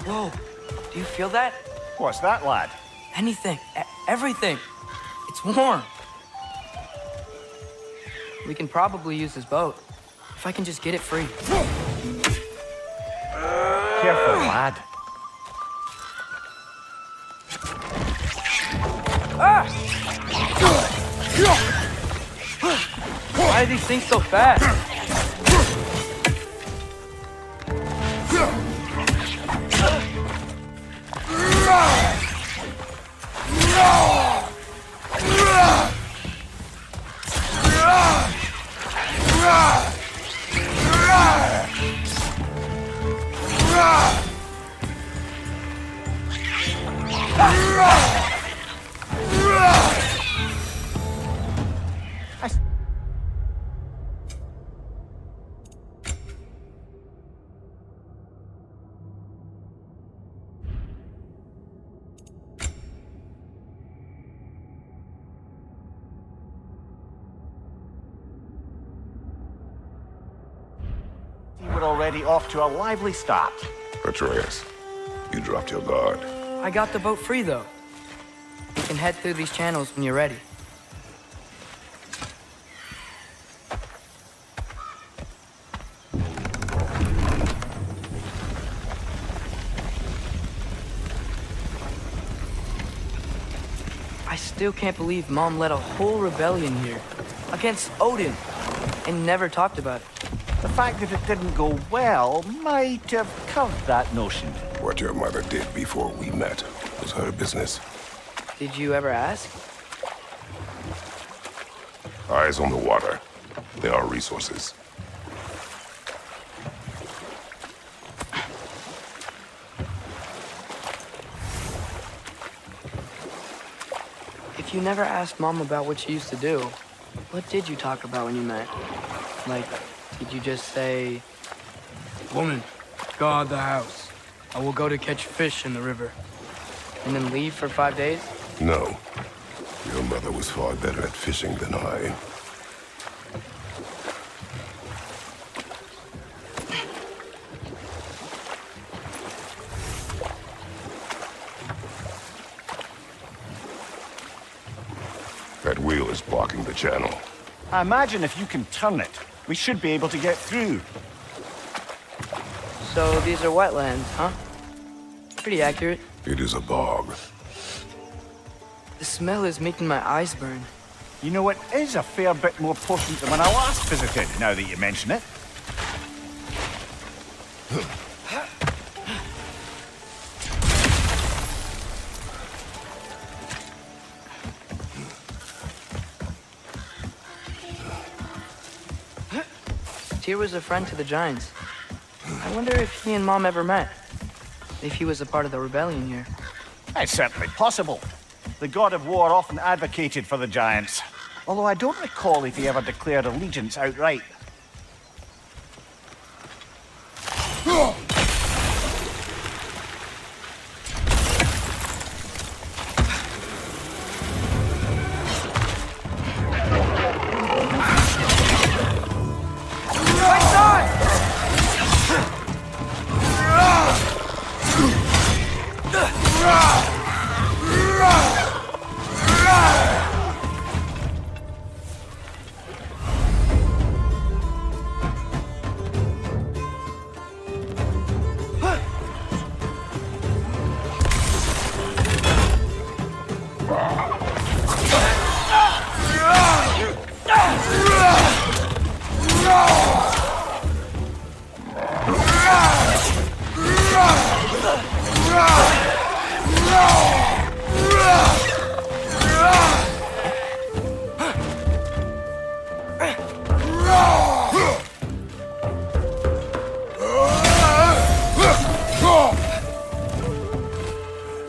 Whoa, do you feel that? What's that, lad? Anything, everything. It's warm. We can probably use this boat, if I can just get it free. Careful, lad. Ah! Why are these things so fast? We're already off to a lively start. Atreus, you dropped your guard. I got the boat free, though. You can head through these channels when you're ready. I still can't believe Mom led a whole rebellion here against Odin and never talked about it. The fact that it didn't go well might have curved that notion. What your mother did before we met was her business. Did you ever ask? Eyes on the water. There are resources. If you never asked Mom about what she used to do, what did you talk about when you met? Like, did you just say, "Woman, guard the house. I will go to catch fish in the river," and then leave for 5 days? No. Your mother was far better at fishing than I. That wheel is blocking the channel. I imagine if you can turn it, we should be able to get through. So these are wetlands, huh? Pretty accurate. It is a bog. The smell is making my eyes burn. You know, it is a fair bit more potent than when I last visited, now that you mention it. Tyr was a friend to the Giants. I wonder if he and Mom ever met. If he was a part of the rebellion here. It's certainly possible. The god of war often advocated for the Giants. Although I don't recall if he ever declared allegiance outright.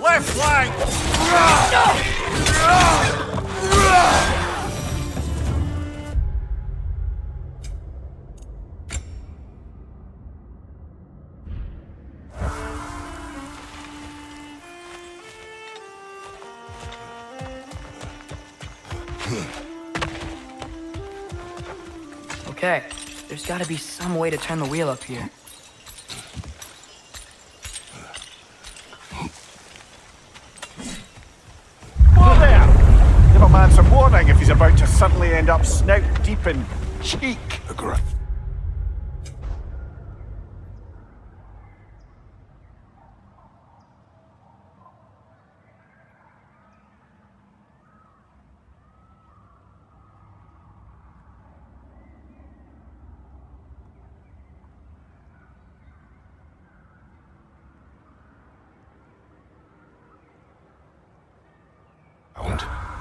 Left flank! Okay, there's gotta be some way to turn the wheel up here. man some warning if he's about to suddenly end up snout deep in cheek. Agreed.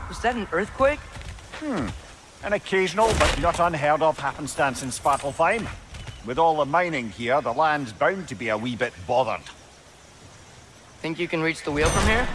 Was that an earthquake? An occasional but not unheard of happenstance in Svartalfheim. With all the mining here, the land's bound to be a wee bit bothered. Think you can reach the wheel from here?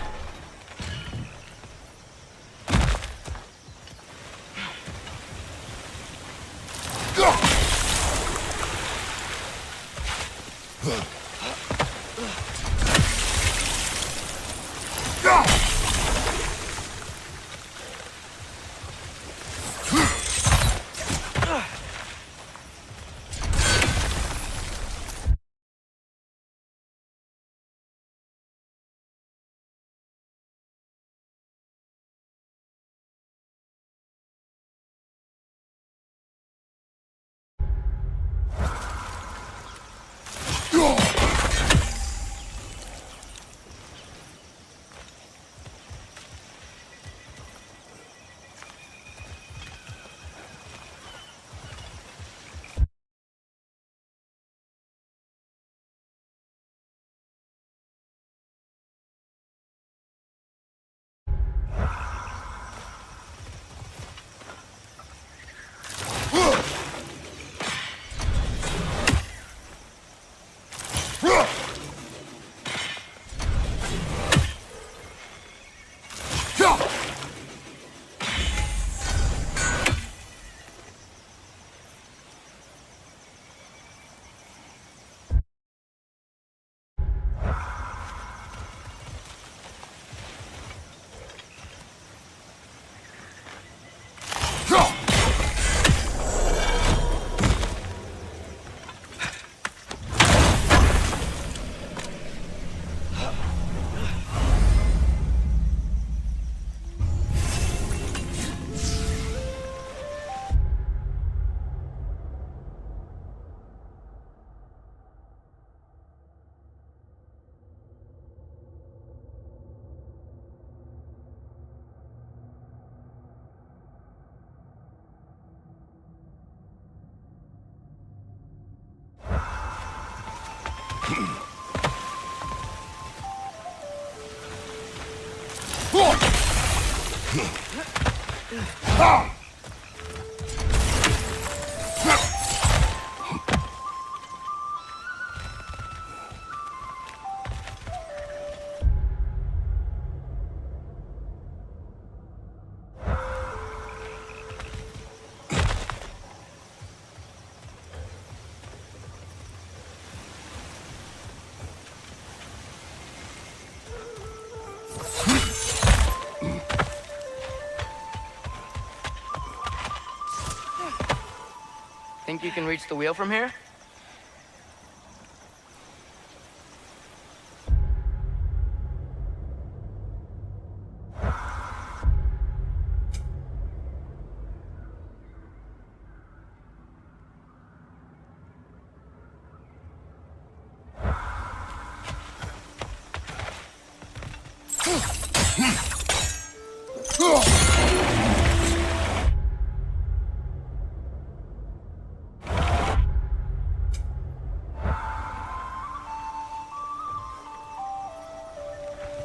Think you can reach the wheel from here?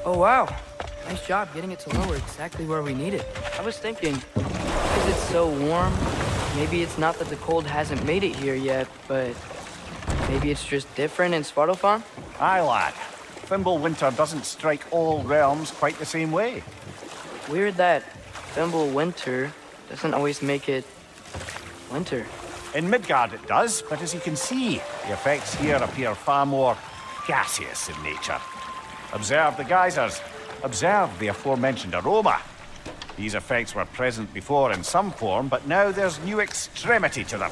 Oh, wow. Nice job getting it to lower exactly where we need it. I was thinking, because it's so warm, maybe it's not that the cold hasn't made it here yet, but maybe it's just different in Svartalfheim? Aye, lad. Winter doesn't strike all realms quite the same way. Weird that Winter doesn't always make it winter. In Midgard it does, but as you can see, the effects here appear far more gaseous in nature. Observe the geysers. Observe the aforementioned aroma. These effects were present before in some form, but now there's new extremity to them.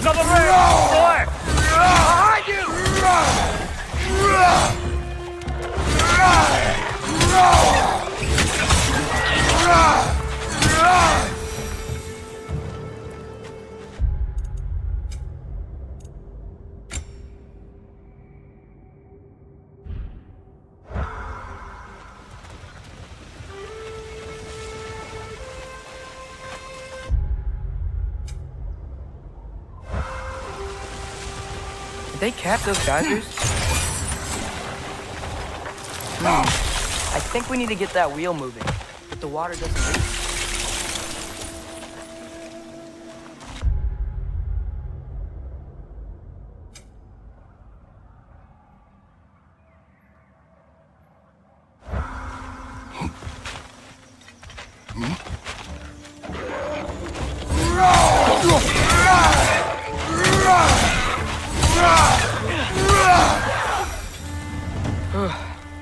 other way! Boy! Behind you! Did they cap those geysers? I think we need to get that wheel moving, but the water doesn't leak.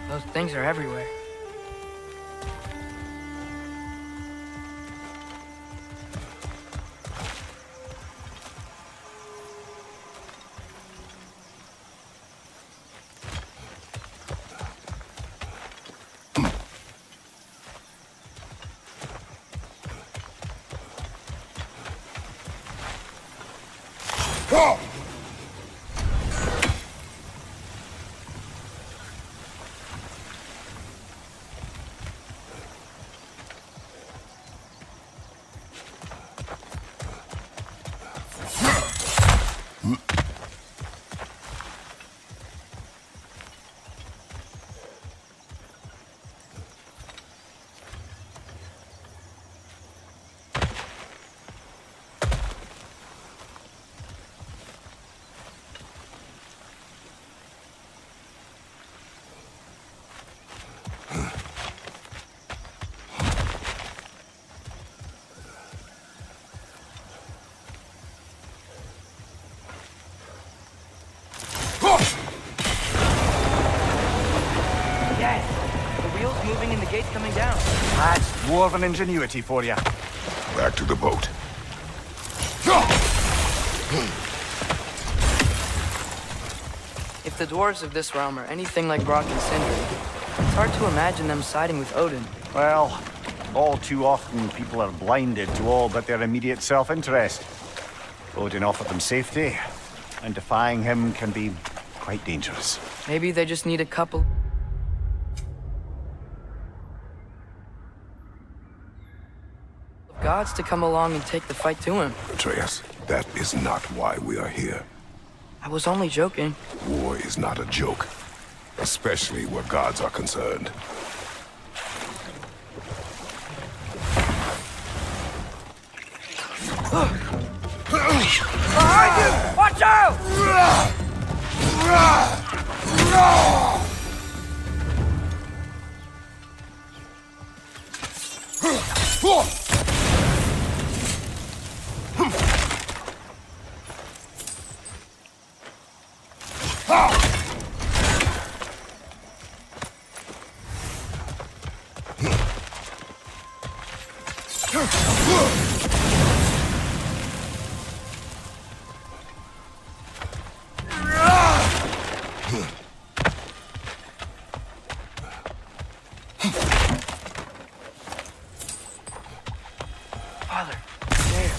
Those things are everywhere. Moving and the gate's coming down. That's dwarven ingenuity for you. Back to the boat. If the dwarves of this realm are anything like Brock and Sindri, it's hard to imagine them siding with Odin. Well, all too often people are blinded to all but their immediate self-interest. Odin offered them safety, and defying him can be quite dangerous. Maybe they just need a couple of gods to come along and take the fight to him. Atreus, that is not why we are here. I was only joking. War is not a joke, especially where gods are concerned. Behind you! Watch out! Father, there.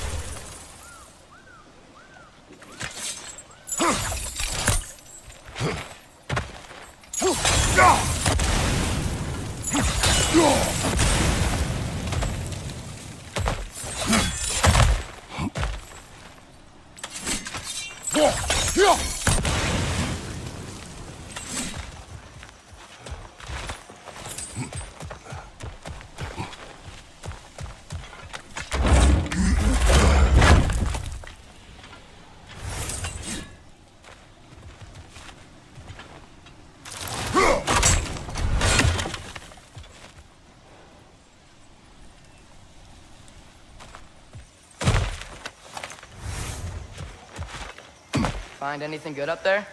Find anything good up there?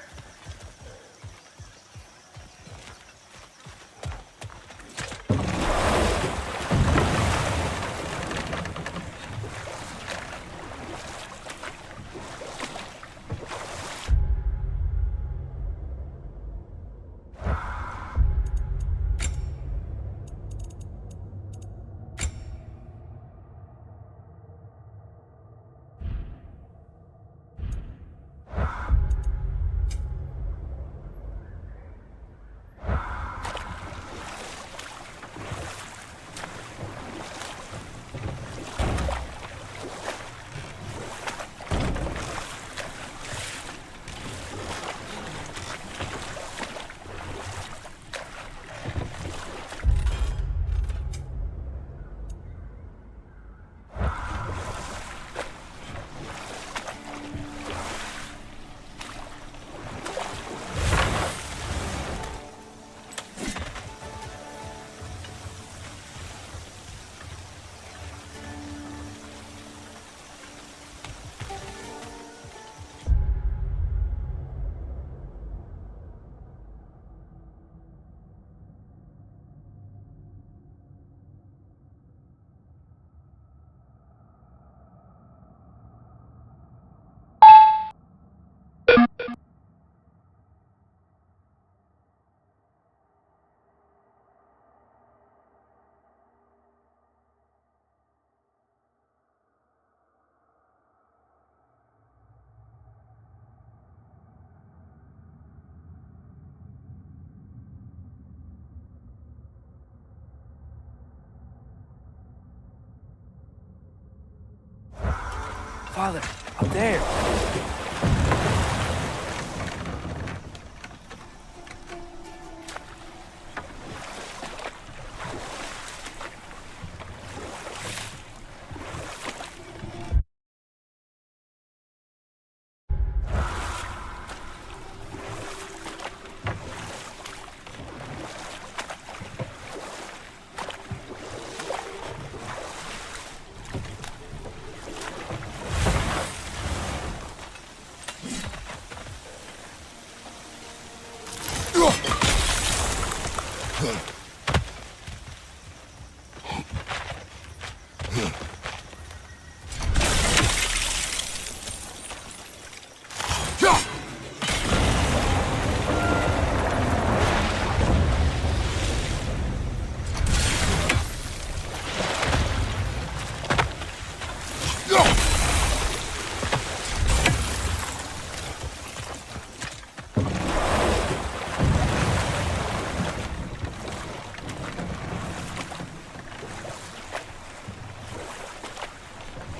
Father, up there.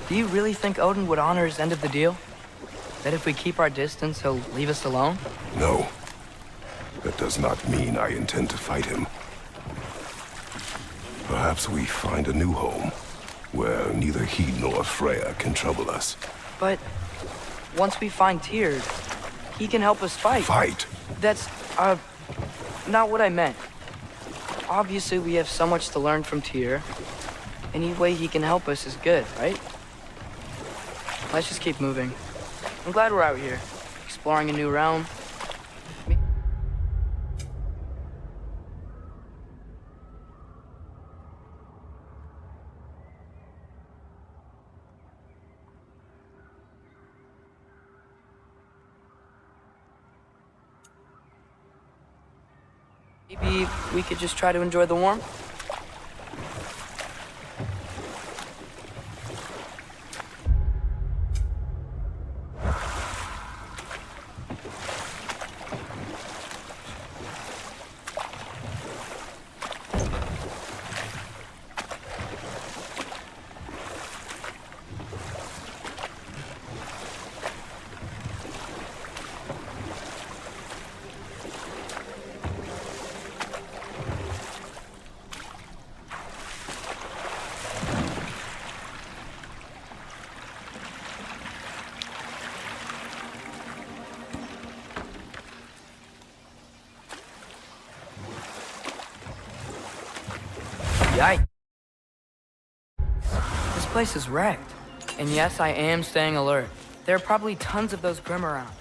Do you really think Odin would honor his end of the deal? That if we keep our distance, he'll leave us alone? No. That does not mean I intend to fight him. Perhaps we find a new home, where neither he nor Freya can trouble us. But once we find Tyr, he can help us fight. Fight? That's, not what I meant. Obviously, we have so much to learn from Tyr. Any way he can help us is good, right? Let's just keep moving. I'm glad we're out here, exploring a new realm. Maybe we could just try to enjoy the warmth? Yikes. This place is wrecked. And yes, I am staying alert. There are probably tons of those Grim around.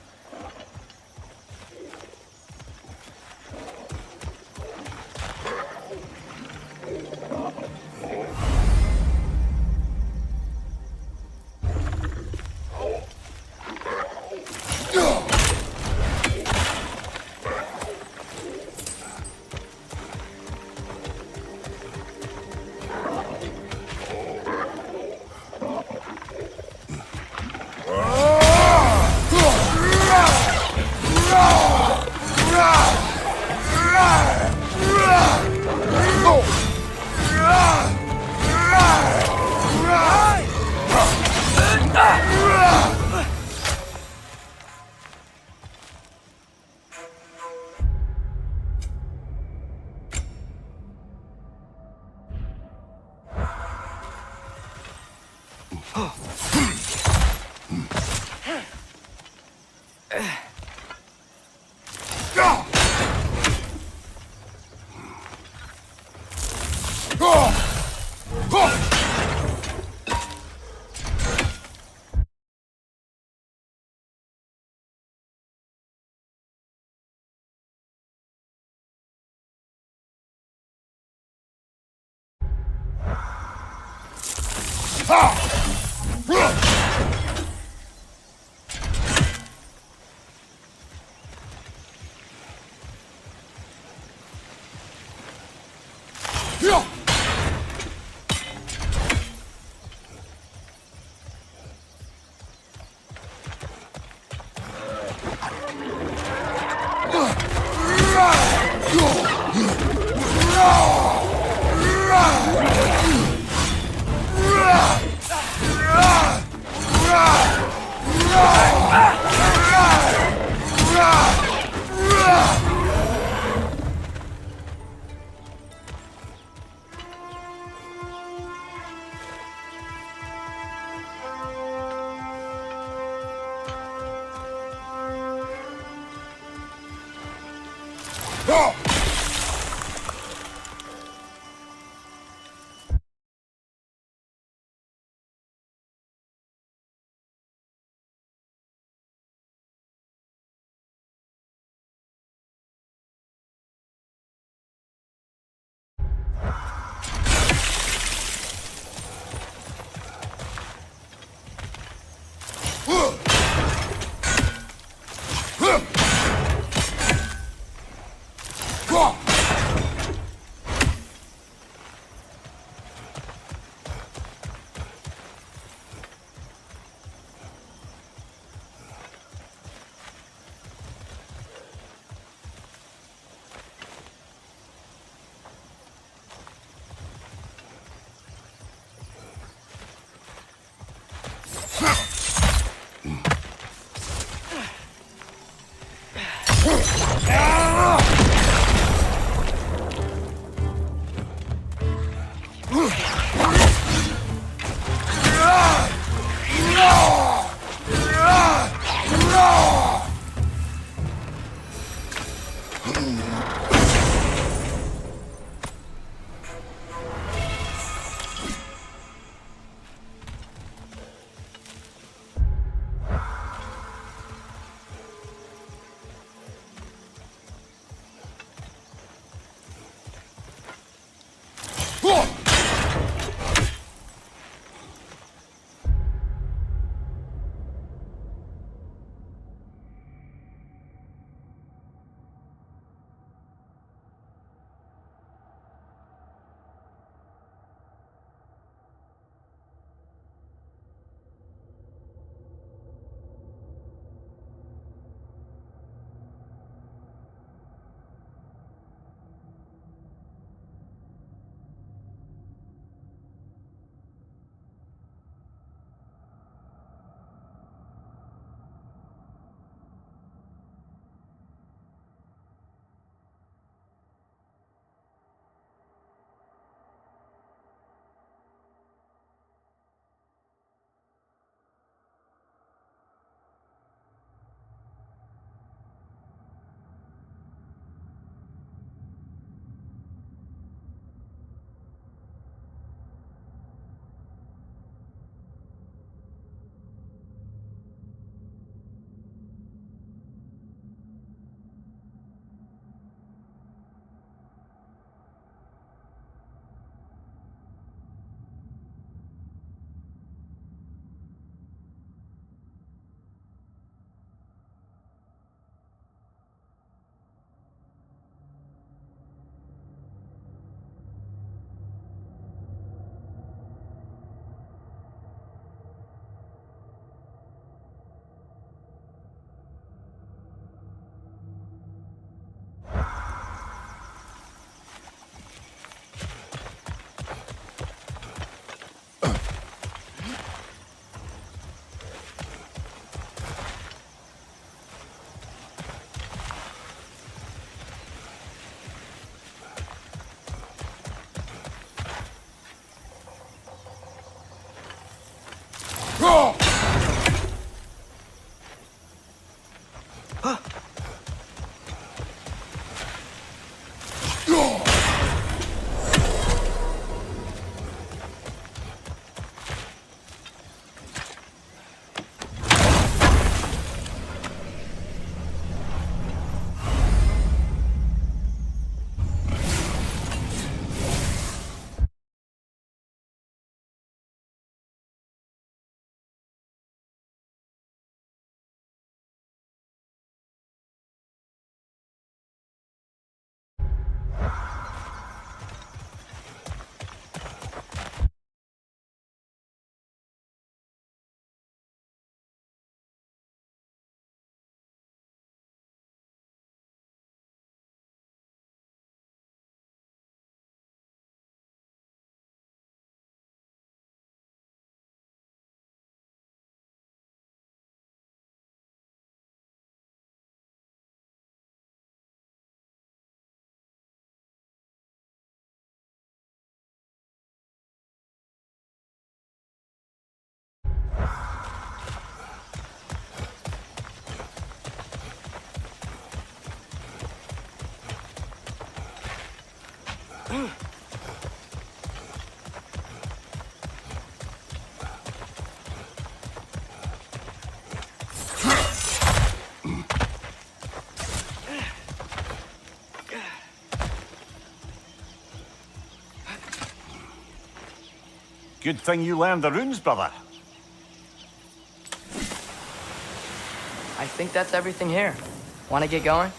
Good thing you learned the runes, brother. I think that's everything here. Want to get going?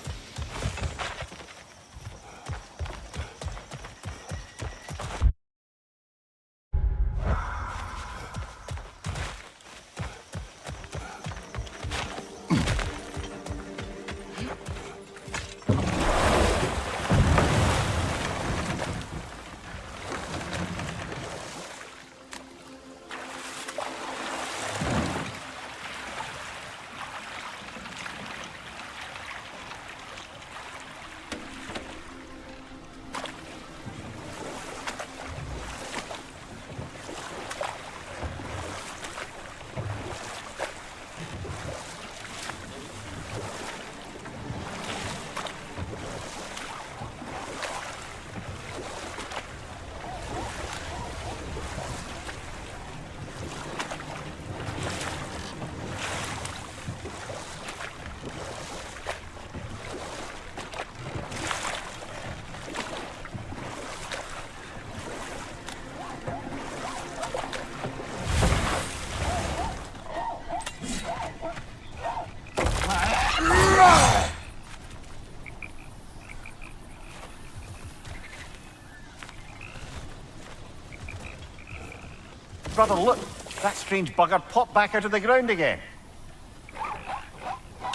Brother, look! That strange bugger popped back out of the ground again.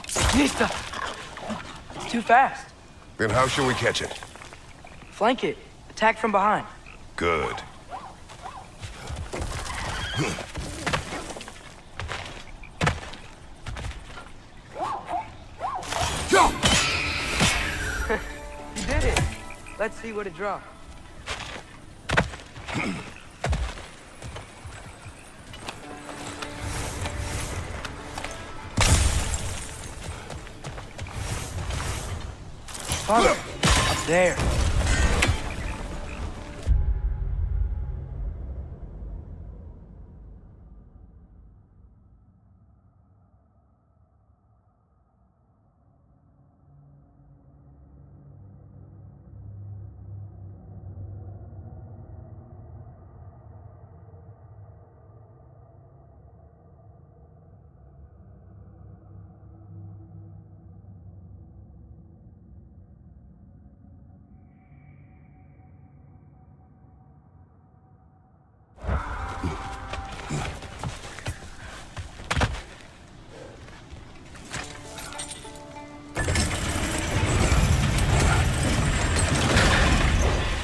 Nista! It's too fast. Then how shall we catch it? Flank it. Attack from behind. Good. You did it. Let's see what it dropped. Father, up there.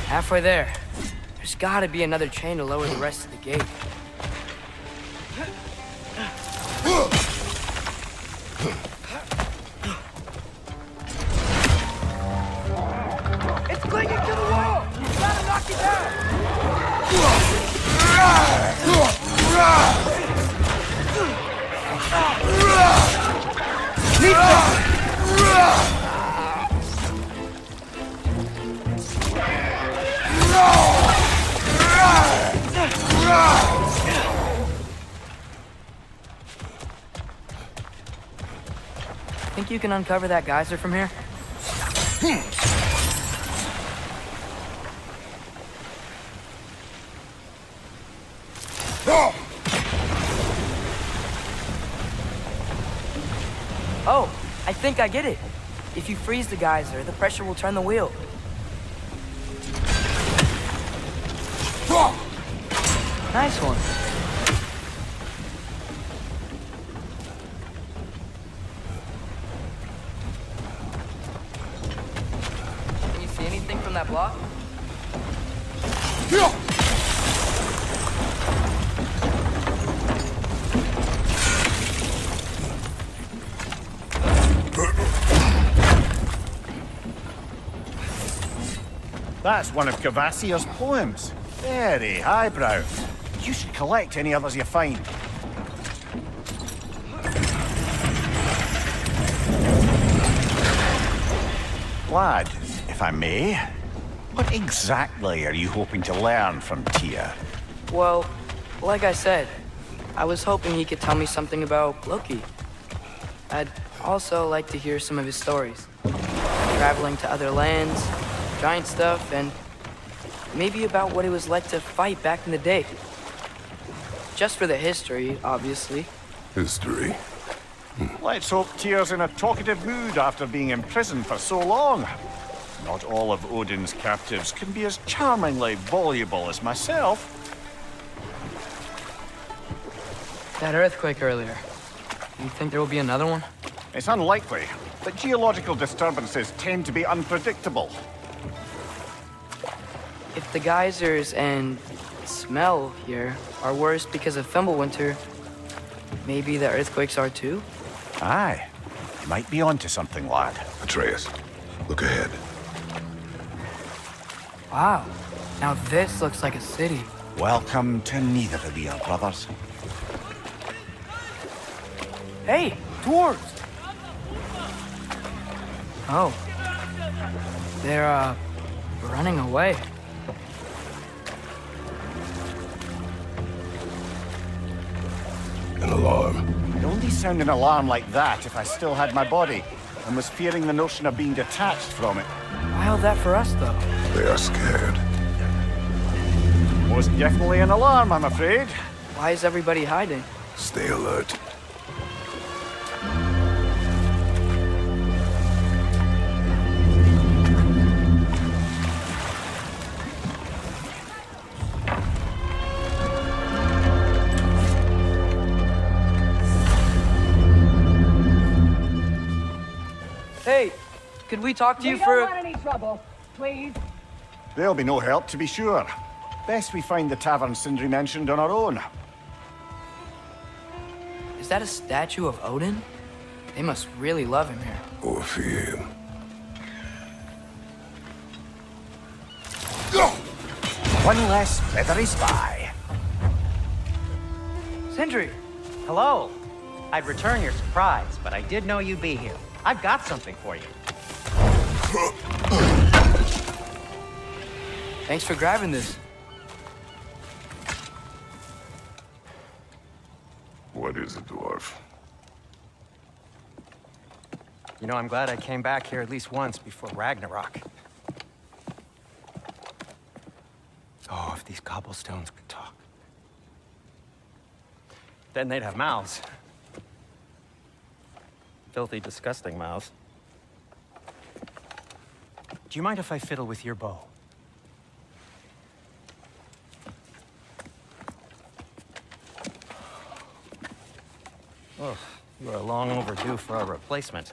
Halfway there. There's gotta be another chain to lower the rest of the gate. It's clinging to the wall! You gotta knock it down! Think you can uncover that geyser from here? Oh, I think I get it. If you freeze the geyser, the pressure will turn the wheel. Nice one. Can you see anything from that block? That's one of Cavassier's poems. Very highbrow. You should collect any others you find. Lad, if I may, What exactly are you hoping to learn from Tyr? Well, like I said, I was hoping he could tell me something about Loki. I'd also like to hear some of his stories. Traveling to other lands, giant stuff, and maybe about what it was like to fight back in the day. Just for the history, obviously. History. Let's hope Tyr's in a talkative mood after being imprisoned for so long. Not all of Odin's captives can be as charmingly voluble as myself. That earthquake earlier. You think there will be another one? It's unlikely, but geological disturbances tend to be unpredictable. If the geysers and smell here are worse because of Fimbulwinter, maybe the earthquakes are too? Aye. You might be onto something, lad. Atreus, look ahead. Wow. Now this looks like a city. Welcome to neither of your brothers. Hey, dwarves! Oh. They're, running away. An alarm. It'd only sound an alarm like that if I still had my body and was fearing the notion of being detached from it. Why that for us, though? They are scared. Was definitely an alarm, I'm afraid. Why is everybody hiding? Stay alert. Hey, could we talk to you We for don't want any trouble, please. There'll be no help, to be sure. Best we find the tavern Sindri mentioned on our own. Is that a statue of Odin? They must really love him here. Or fear him. One less feathery spy. Sindri! Hello. I'd return your surprise, but I did know you'd be here. I've got something for you. Thanks for grabbing this. What is it, dwarf? You know, I'm glad I came back here at least once before Ragnarok. Oh, if these cobblestones could talk. Then they'd have mouths. Filthy, disgusting mouths. Do you mind if I fiddle with your bow? Oh, you are long overdue for a replacement.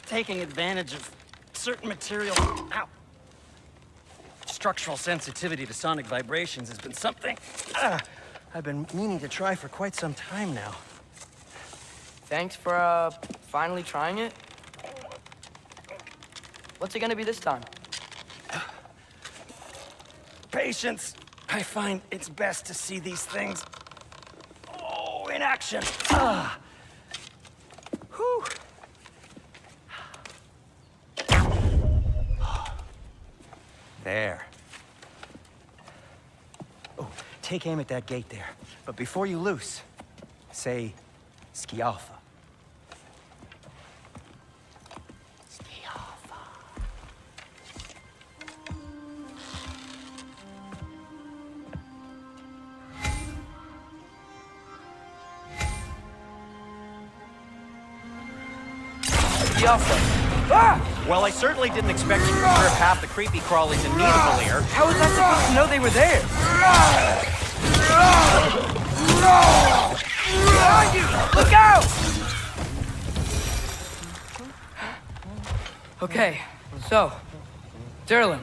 Taking advantage of certain material. Ow. Structural sensitivity to sonic vibrations has been something I've been meaning to try for quite some time now. Thanks for, finally trying it. What's it gonna be this time? Patience. I find it's best to see these things, in action. Whew. There. Oh, take aim at that gate there. But before you loose, say, Skialfa. Skialfa. Well, I certainly didn't expect you to preserve half the creepy crawlies in Nidavellir. How was I supposed to know they were there? Look out! Okay, so, Durlin,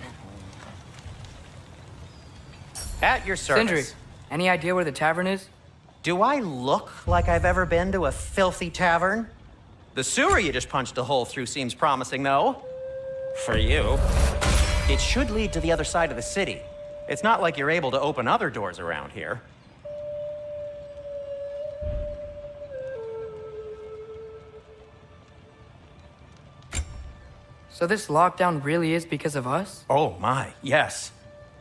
At your service. Sindri, any idea where the tavern is? Do I look like I've ever been to a filthy tavern? The sewer you just punched a hole through seems promising, though. For you. It should lead to the other side of the city. It's not like you're able to open other doors around here. So this lockdown really is because of us? Oh my, yes.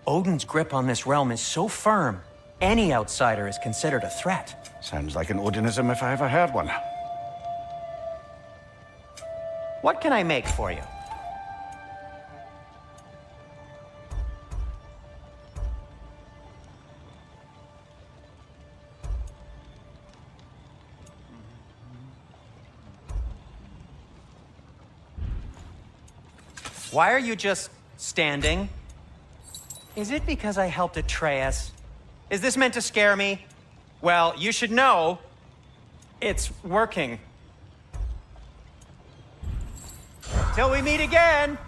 Odin's grip on this realm is so firm, any outsider is considered a threat. Sounds like an Odinism if I ever heard one. What can I make for you? Why are you just standing? Is it because I helped Atreus? Is this meant to scare me? Well, you should know, it's working. Till we meet again!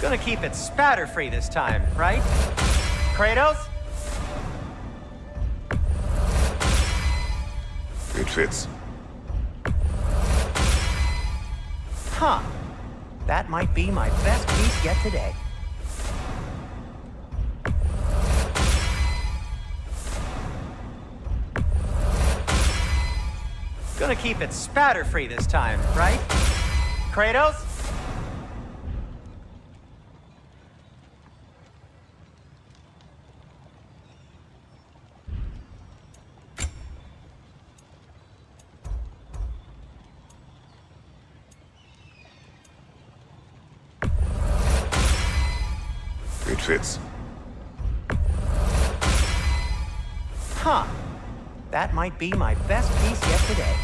Gonna keep it spatter-free this time, right? Kratos? It fits. Huh. That might be my best piece yet today. Gonna keep it spatter-free this time, right? Kratos? It fits. Huh. That might be my best piece yet today.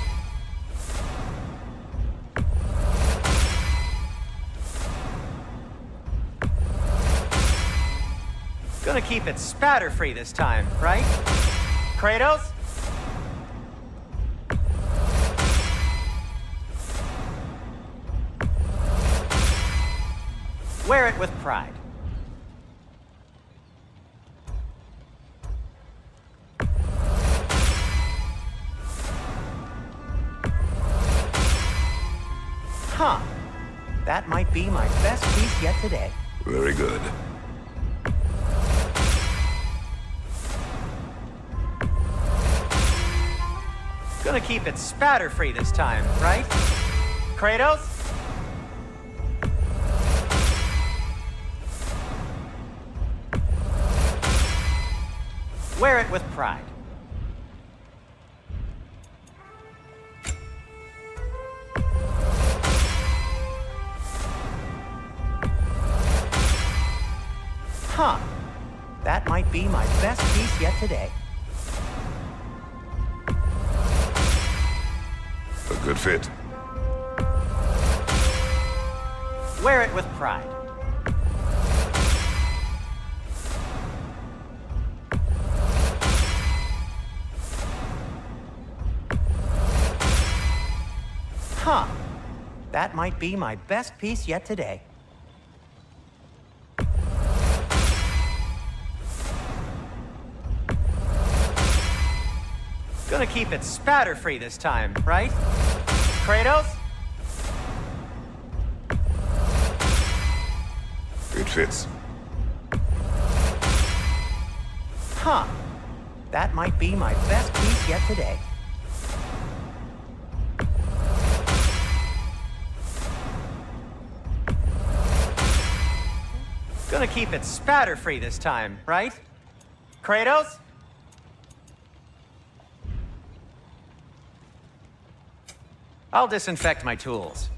Gonna keep it spatter-free this time, right? Kratos? Wear it with pride. Huh. That might be my best piece yet today. Very good. Gonna keep it spatter-free this time, right? Kratos? Wear it with pride. Huh. That might be my best piece yet today. A good fit. Wear it with pride. Huh. That might be my best piece yet today. Gonna keep it spatter-free this time, right? Kratos? It fits. Huh. That might be my best piece yet today. Gonna keep it spatter-free this time, right? Kratos? I'll disinfect my tools.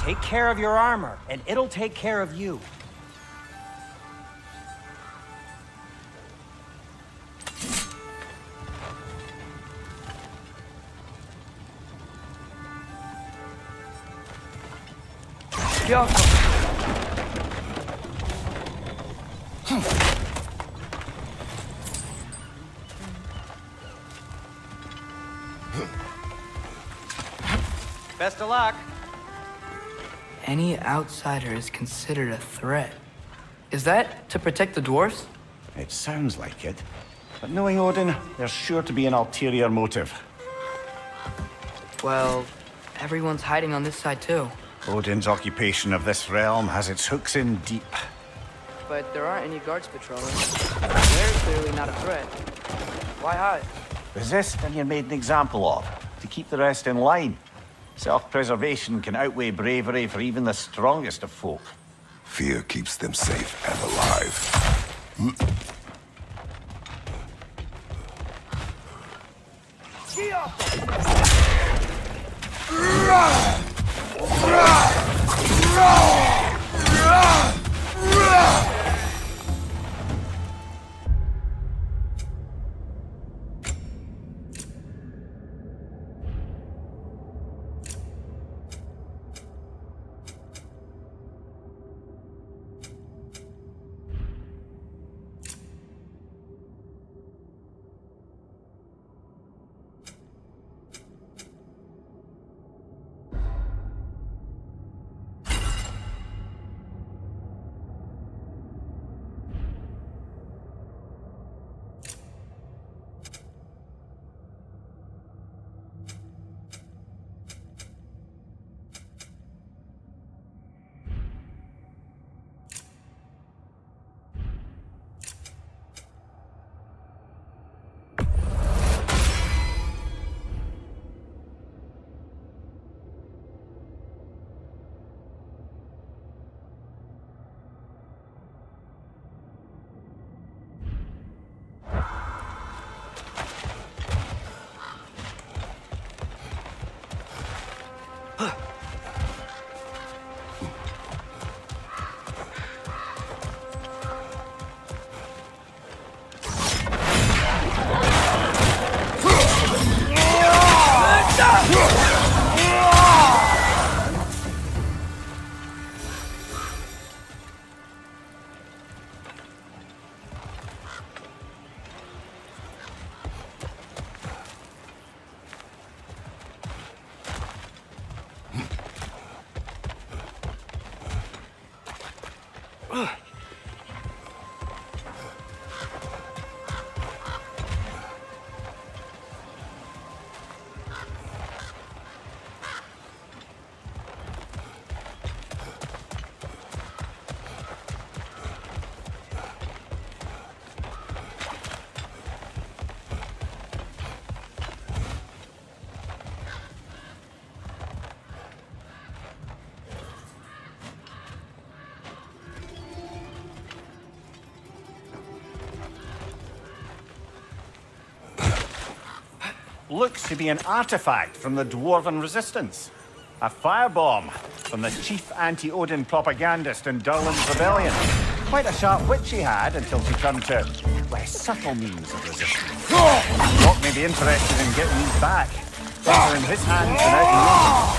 Take care of your armor, and it'll take care of you. Yo. Best of luck. Any outsider is considered a threat. Is that to protect the dwarfs? It sounds like it. But knowing Odin, there's sure to be an ulterior motive. Well, everyone's hiding on this side too. Odin's occupation of this realm has its hooks in deep. But there aren't any guards patrolling. They're clearly not a threat. Why hide? Resist and you're made an example of, to keep the rest in line. Self-preservation can outweigh bravery for even the strongest of folk. Fear keeps them safe and alive. looks to be an artifact from the Dwarven Resistance. A firebomb from the chief anti-Odin propagandist in Durlin's rebellion. Quite a sharp wit she had until she turned to less subtle means of resistance. Rock may be interested in getting these back. Better in his hands than out in yours.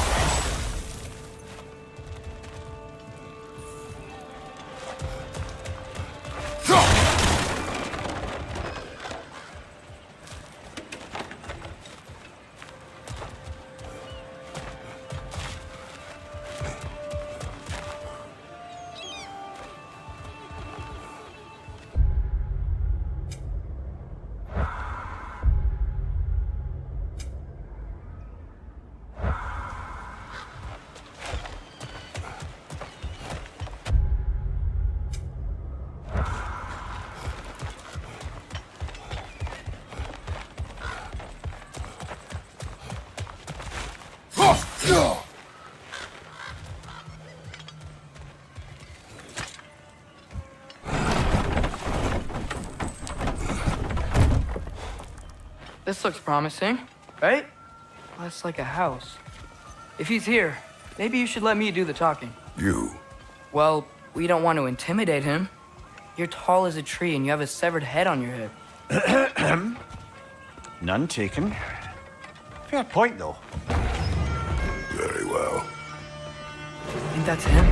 This looks promising, right? Well, that's like a house. If he's here, maybe you should let me do the talking. You? Well, we don't want to intimidate him. You're tall as a tree and you have a severed head on your head. None taken. Fair point, though. Very well. Think that's him?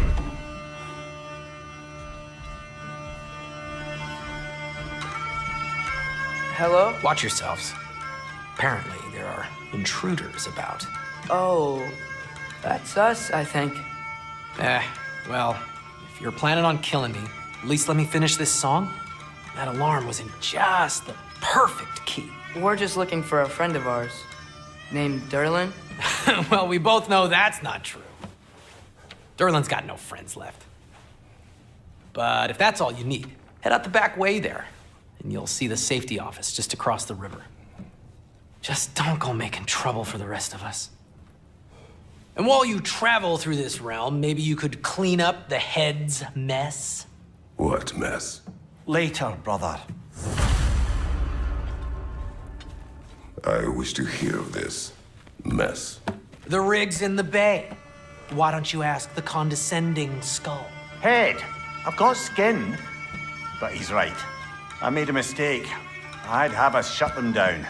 Hello? Watch yourselves. Apparently, there are intruders about. Oh, that's us, I think. Well, if you're planning on killing me, at least let me finish this song. That alarm was in just the perfect key. We're just looking for a friend of ours named Durlin. Well, we both know that's not true. Durlin's got no friends left. But if that's all you need, head out the back way there, and you'll see the safety office just across the river. Just don't go making trouble for the rest of us. And while you travel through this realm, maybe you could clean up the head's mess. What mess? Later, brother. I wish to hear of this mess. The rig's in the bay. Why don't you ask the condescending skull? Head, I've got skin. But he's right. I made a mistake. I'd have us shut them down.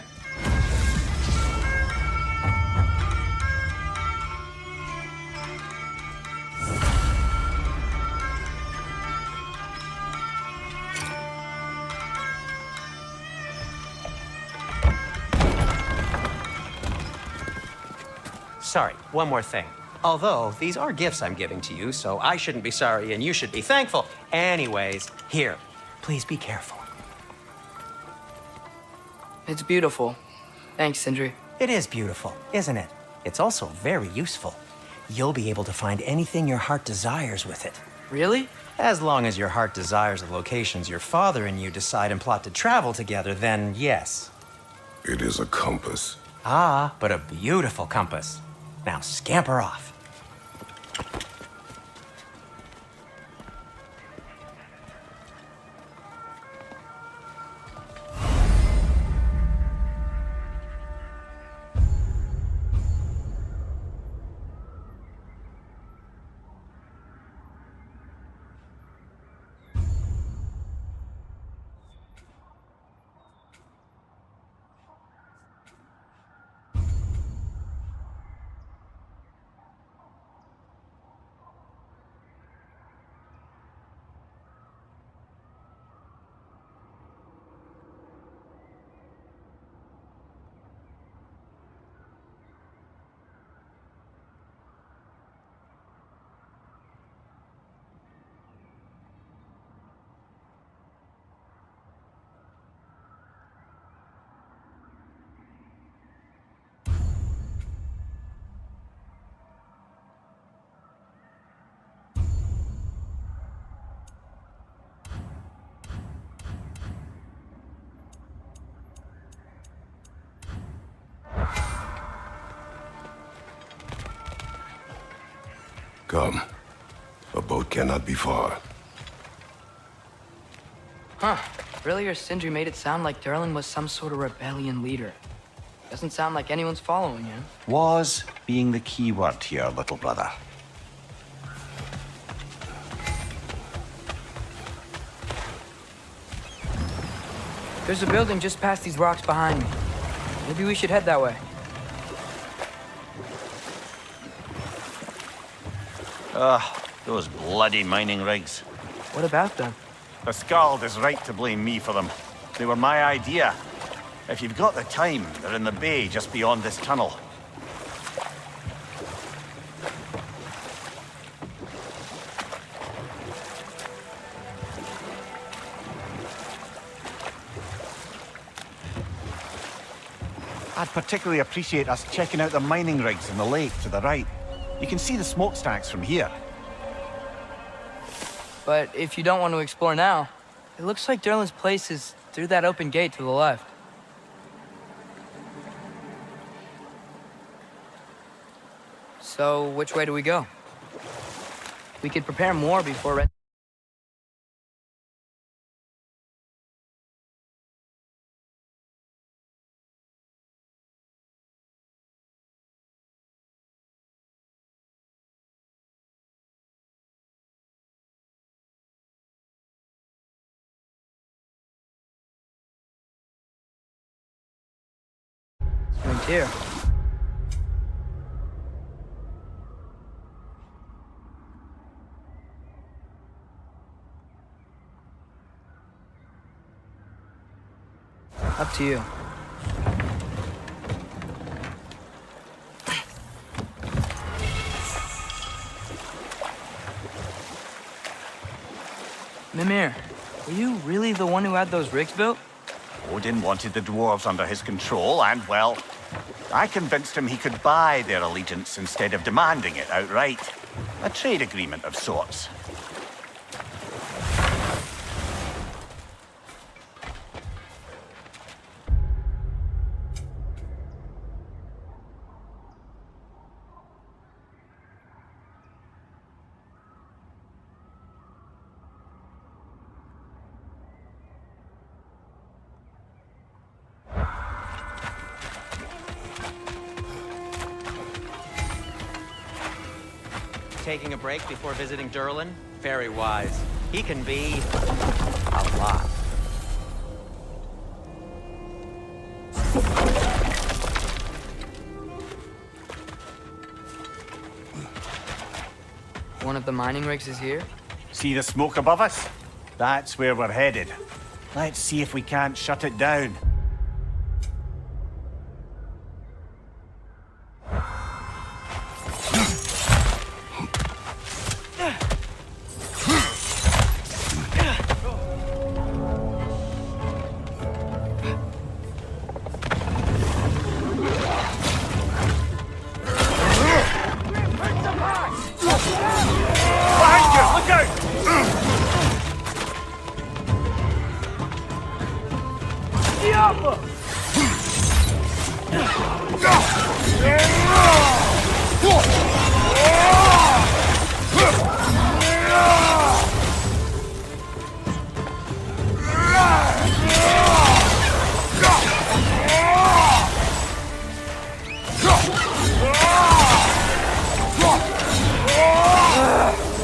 Sorry, one more thing. Although, these are gifts I'm giving to you, so I shouldn't be sorry and you should be thankful. Anyways, here, please be careful. It's beautiful. Thanks, Sindri. It is beautiful, isn't it? It's also very useful. You'll be able to find anything your heart desires with it. Really? As long as your heart desires the locations your father and you decide and plot to travel together, then yes. It is a compass. Ah, but a beautiful compass. Now scamper off. Come. A boat cannot be far. Huh. Earlier, Sindri made it sound like Durlin was some sort of rebellion leader. Doesn't sound like anyone's following you. Was being the key word here, little brother. There's a building just past these rocks behind me. Maybe we should head that way. Those bloody mining rigs. What about them? The Skald is right to blame me for them. They were my idea. If you've got the time, they're in the bay just beyond this tunnel. I'd particularly appreciate us checking out the mining rigs in the lake to the right. You can see the smokestacks from here. But if you don't want to explore now, it looks like Derlin's place is through that open gate to the left. So, which way do we go? We could prepare more before Red... Right here. Up to you. Mimir, were you really the one who had those rigs built? Odin wanted the dwarves under his control, and, well, I convinced him he could buy their allegiance instead of demanding it outright. A trade agreement of sorts. Taking a break before visiting Derlin? Very wise. He can be... a lot. One of the mining rigs is here? See the smoke above us? That's where we're headed. Let's see if we can't shut it down.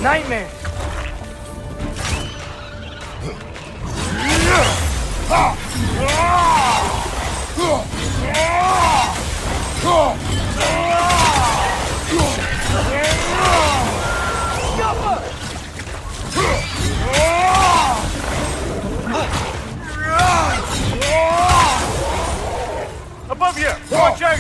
Nightmare! Above you! Watch out!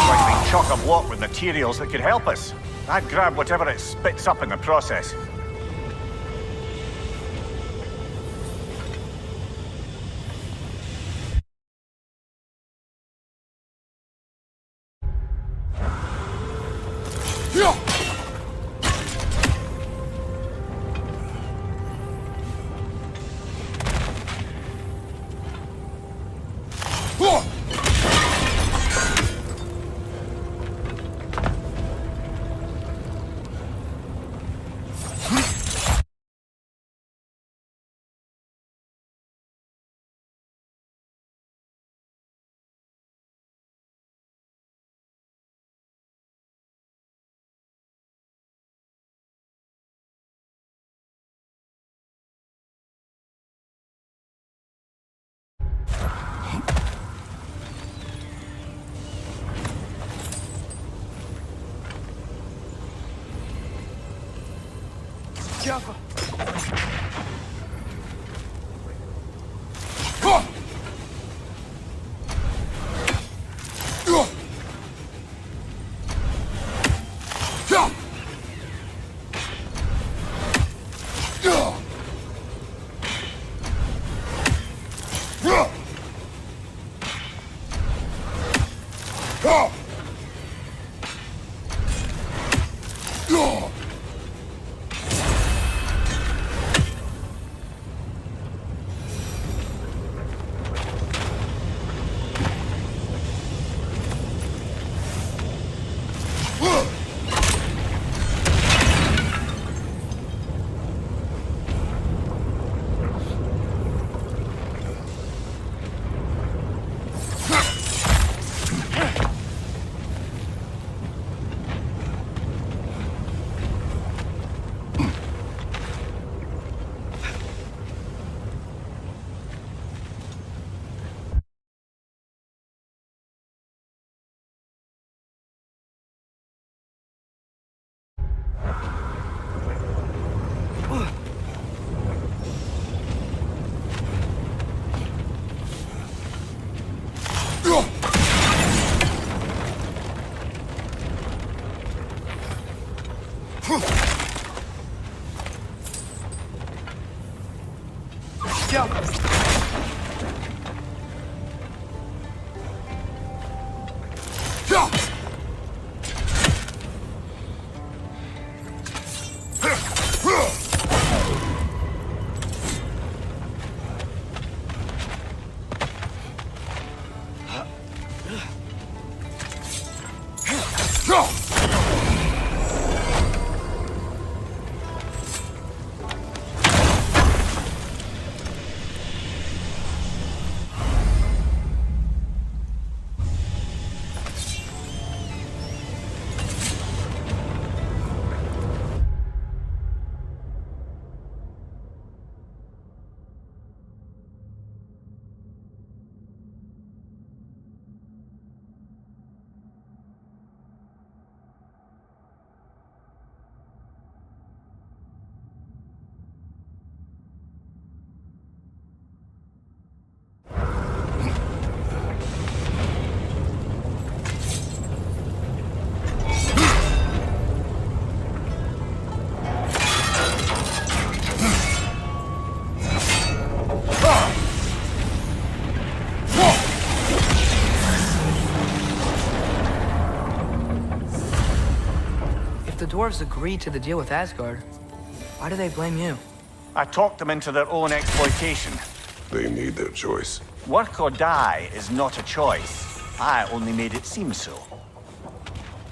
Like being chock-a-block with materials that could help us. I'd grab whatever it spits up in the process. Jump. Jump. The dwarves agreed to the deal with Asgard. Why do they blame you? I talked them into their own exploitation. They made their choice. Work or die is not a choice. I only made it seem so.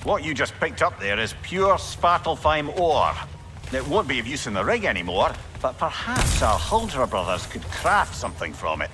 What you just picked up there is pure Svartalfheim ore. It won't be of use in the rig anymore, but perhaps our Huldra brothers could craft something from it.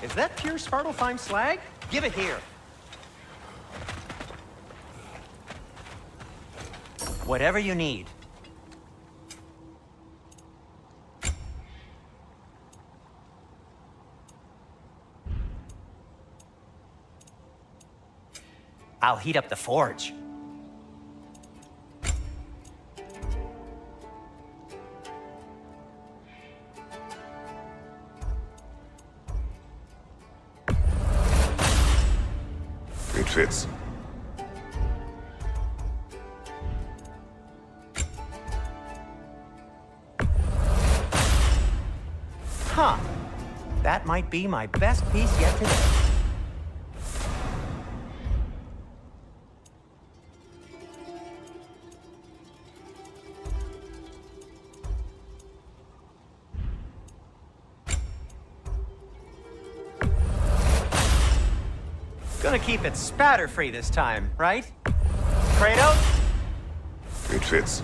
Is that pure Svartalfheim slag? Give it here. Whatever you need. I'll heat up the forge. It fits. Huh. That might be my best piece yet today. Gonna keep it spatter-free this time, right? Kratos? It fits.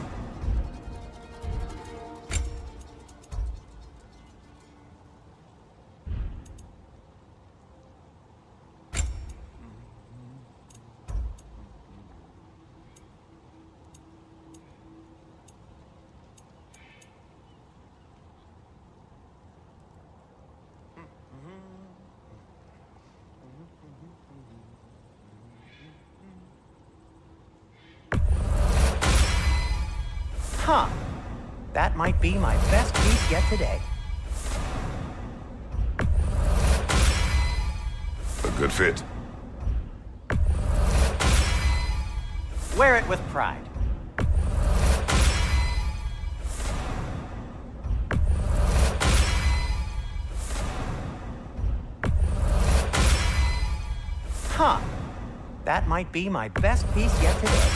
Huh. That might be my best piece yet today. A good fit. Wear it with pride. Huh. That might be my best piece yet today.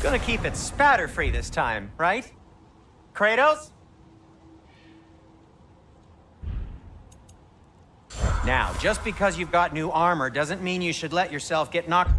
Gonna keep it spatter-free this time, right? Kratos? Now, just because you've got new armor doesn't mean you should let yourself get knocked...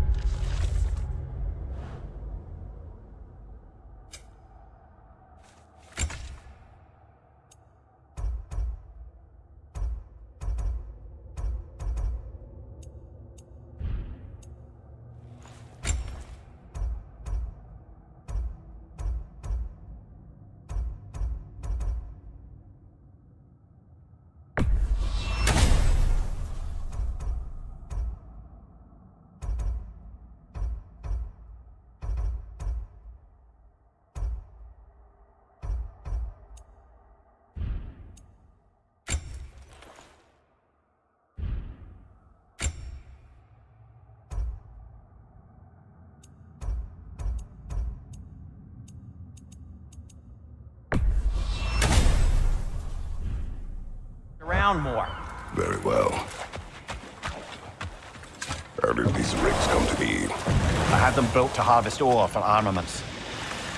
around more. Very well. How did these rigs come to be? I had them built to harvest ore for armaments.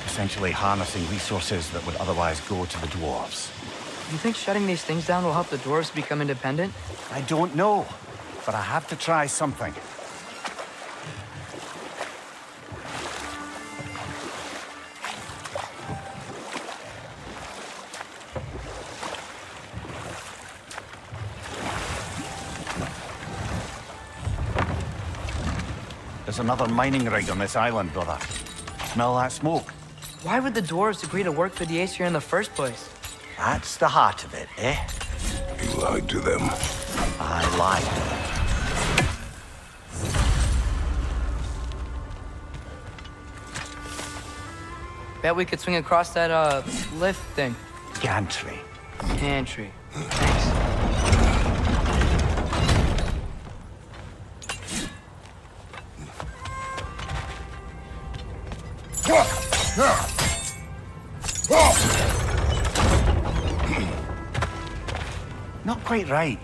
Essentially harnessing resources that would otherwise go to the dwarves. You think shutting these things down will help the dwarves become independent? I don't know, but I have to try something. There's another mining rig on this island, brother. Smell that smoke? Why would the dwarves agree to work for the Aesir in the first place? That's the heart of it, eh? You lied to them. I lied. Bet we could swing across that, lift thing. Gantry. Pantry. Thanks. Not quite right.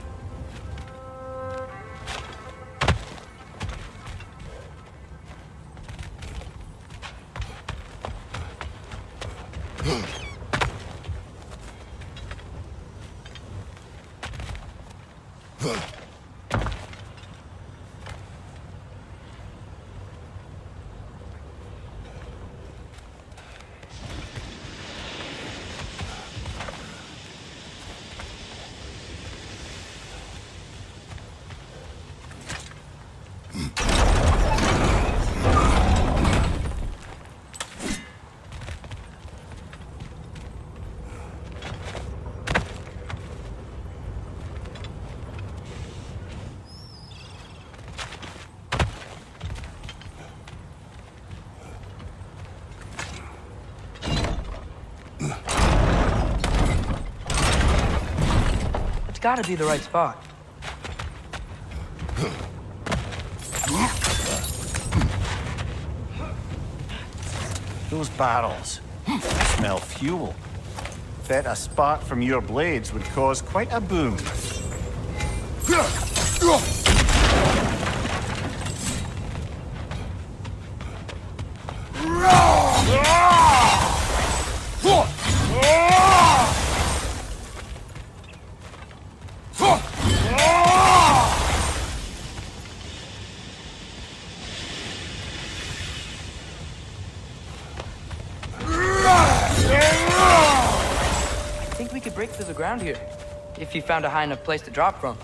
It's gotta be the right spot. Those barrels smell fuel. Bet a spark from your blades would cause quite a boom. we could break through the ground here, if you found a high enough place to drop from.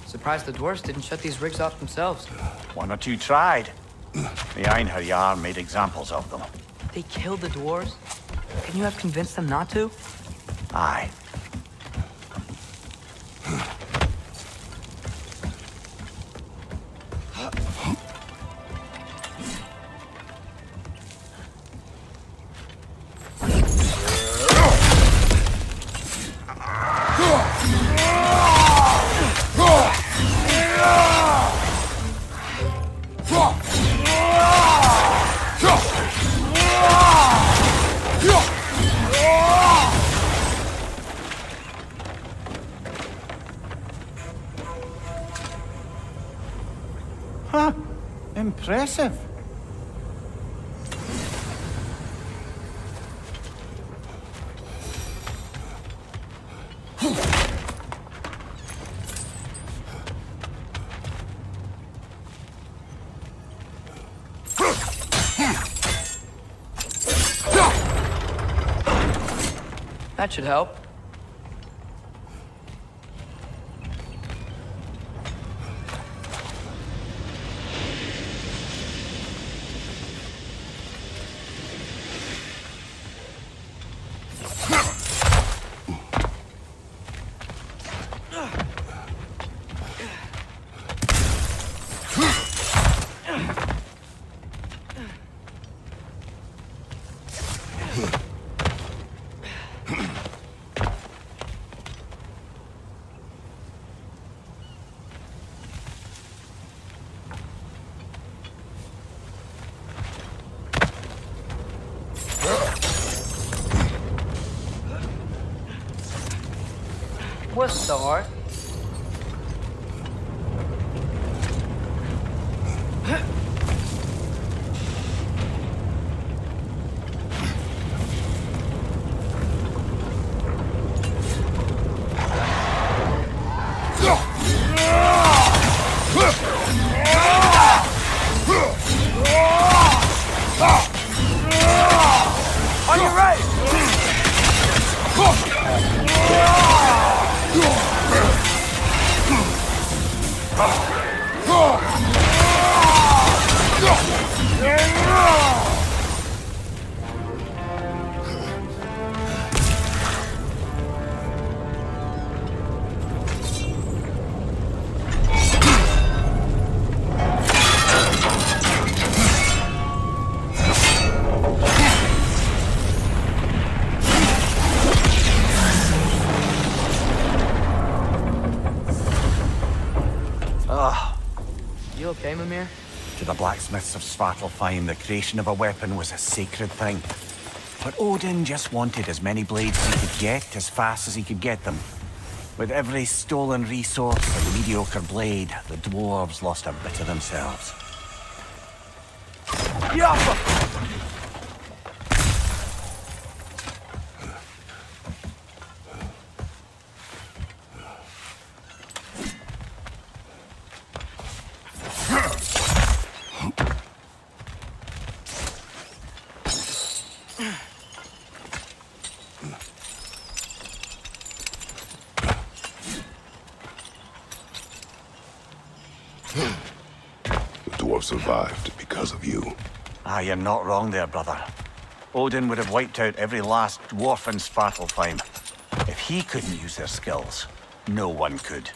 Surprised the dwarves didn't shut these rigs off themselves. One or two tried. The Einherjar made examples of them. They killed the dwarves? Can you have convinced them not to? Aye. Huh. Impressive. That should help. What's so hard? Ah! say, Mimir? To the blacksmiths of Svartalfheim, the creation of a weapon was a sacred thing. But Odin just wanted as many blades as he could get, as fast as he could get them. With every stolen resource and mediocre blade, the dwarves lost a bit of themselves. The dwarf survived because of you. Ah, you're not wrong there, brother. Odin would have wiped out every last dwarf in Svartalfheim. If he couldn't use their skills, no one could.